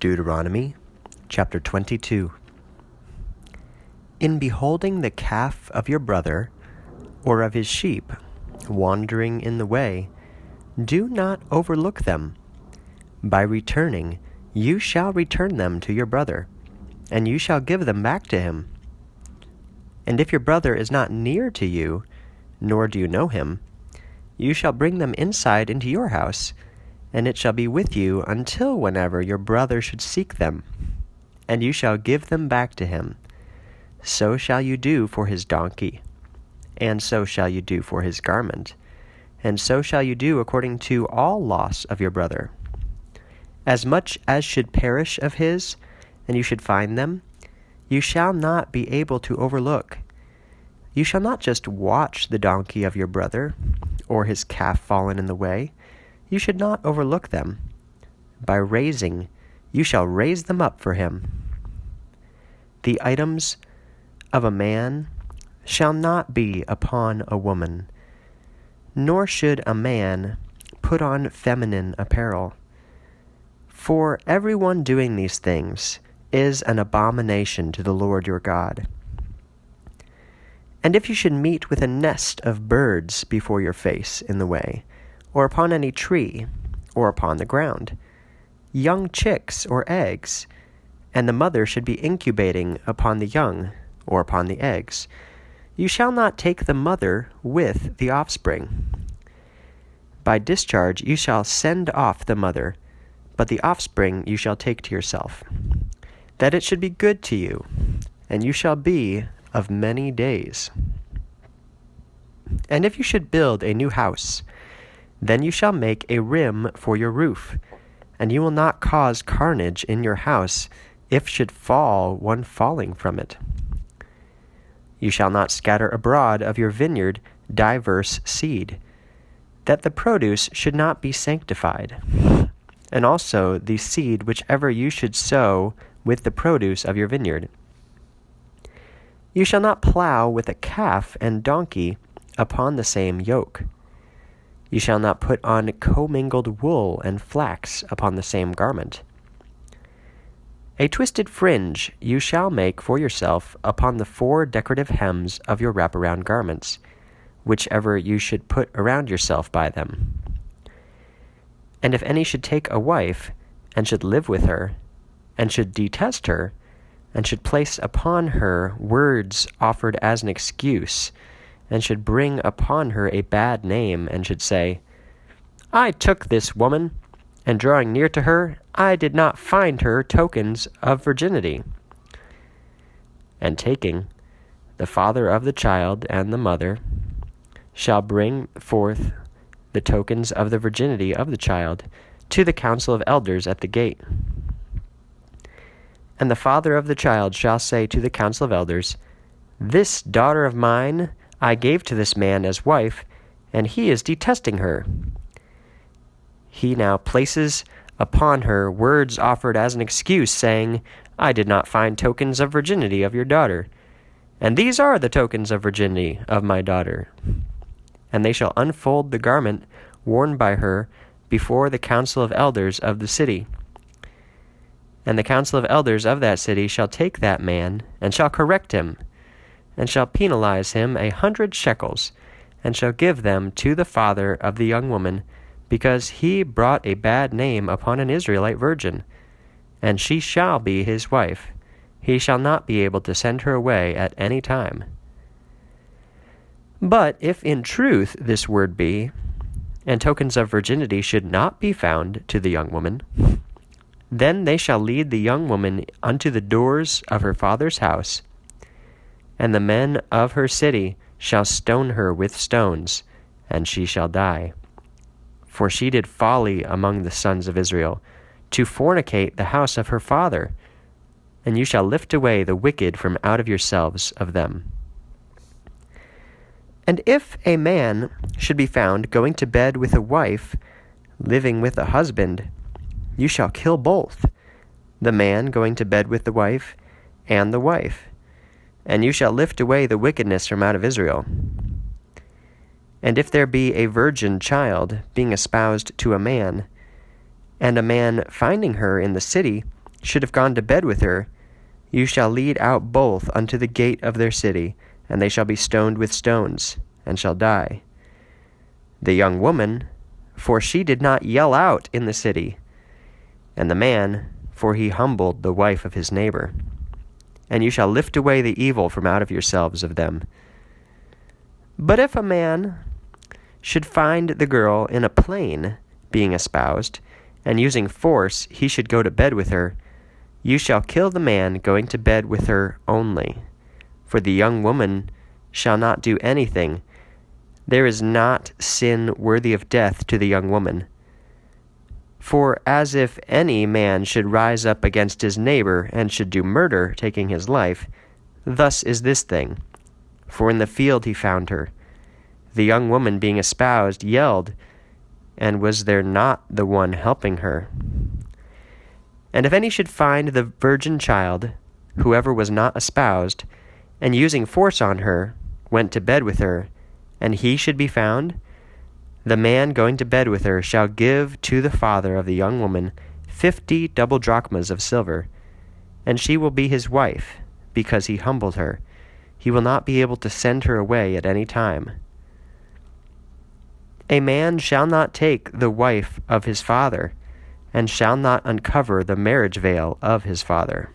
Deuteronomy chapter 22. In beholding the calf of your brother, or of his sheep, wandering in the way, do not overlook them. By returning, you shall return them to your brother, and you shall give them back to him. And if your brother is not near to you, nor do you know him, you shall bring them inside into your house, and it shall be with you until whenever your brother should seek them, and you shall give them back to him. So shall you do for his donkey, and so shall you do for his garment, and so shall you do according to all loss of your brother. As much as should perish of his, and you should find them, you shall not be able to overlook. You shall not just watch the donkey of your brother, or his calf fallen in the way. You should not overlook them. By raising, you shall raise them up for him. The items of a man shall not be upon a woman, nor should a man put on feminine apparel. For everyone doing these things is an abomination to the Lord your God. And if you should meet with a nest of birds before your face in the way, or upon any tree, or upon the ground, young chicks or eggs, and the mother should be incubating upon the young, or upon the eggs, you shall not take the mother with the offspring. By discharge you shall send off the mother, but the offspring you shall take to yourself, that it should be good to you, and you shall be of many days. And if you should build a new house, then you shall make a rim for your roof, and you will not cause carnage in your house, if should fall one falling from it. You shall not scatter abroad of your vineyard diverse seed, that the produce should not be sanctified, and also the seed whichever you should sow with the produce of your vineyard. You shall not plow with a calf and donkey upon the same yoke. You shall not put on commingled wool and flax upon the same garment. A twisted fringe you shall make for yourself upon the 4 decorative hems of your wraparound garments, whichever you should put around yourself by them. And if any should take a wife, and should live with her, and should detest her, and should place upon her words offered as an excuse, and should bring upon her a bad name, and should say, I took this woman, and drawing near to her, I did not find her tokens of virginity. And taking, the father of the child and the mother shall bring forth the tokens of the virginity of the child to the council of elders at the gate. And the father of the child shall say to the council of elders, This daughter of mine I gave to this man as wife, and he is detesting her. He now places upon her words offered as an excuse, saying, I did not find tokens of virginity of your daughter, and these are the tokens of virginity of my daughter. And they shall unfold the garment worn by her before the council of elders of the city. And the council of elders of that city shall take that man, and shall correct him, and shall penalize him 100 shekels, and shall give them to the father of the young woman, because he brought a bad name upon an Israelite virgin, and she shall be his wife. He shall not be able to send her away at any time. But if in truth this word be, and tokens of virginity should not be found to the young woman, then they shall lead the young woman unto the doors of her father's house, and the men of her city shall stone her with stones, and she shall die. For she did folly among the sons of Israel, to fornicate the house of her father, and you shall lift away the wicked from out of yourselves of them. And if a man should be found going to bed with a wife, living with a husband, you shall kill both, the man going to bed with the wife, and the wife, and you shall lift away the wickedness from out of Israel. And if there be a virgin child being espoused to a man, and a man finding her in the city, should have gone to bed with her, you shall lead out both unto the gate of their city, and they shall be stoned with stones, and shall die. The young woman, for she did not yell out in the city, and the man, for he humbled the wife of his neighbor. And you shall lift away the evil from out of yourselves of them. But if a man should find the girl in a plain, being espoused, and using force he should go to bed with her, you shall kill the man going to bed with her only. For the young woman shall not do anything. There is not sin worthy of death to the young woman. For as if any man should rise up against his neighbor and should do murder, taking his life, thus is this thing. For in the field he found her. The young woman being espoused yelled, and was there not the one helping her? And if any should find the virgin child, whoever was not espoused, and using force on her, went to bed with her, and he should be found, the man going to bed with her shall give to the father of the young woman 50 double drachmas of silver, and she will be his wife, because he humbled her. He will not be able to send her away at any time. A man shall not take the wife of his father, and shall not uncover the marriage veil of his father.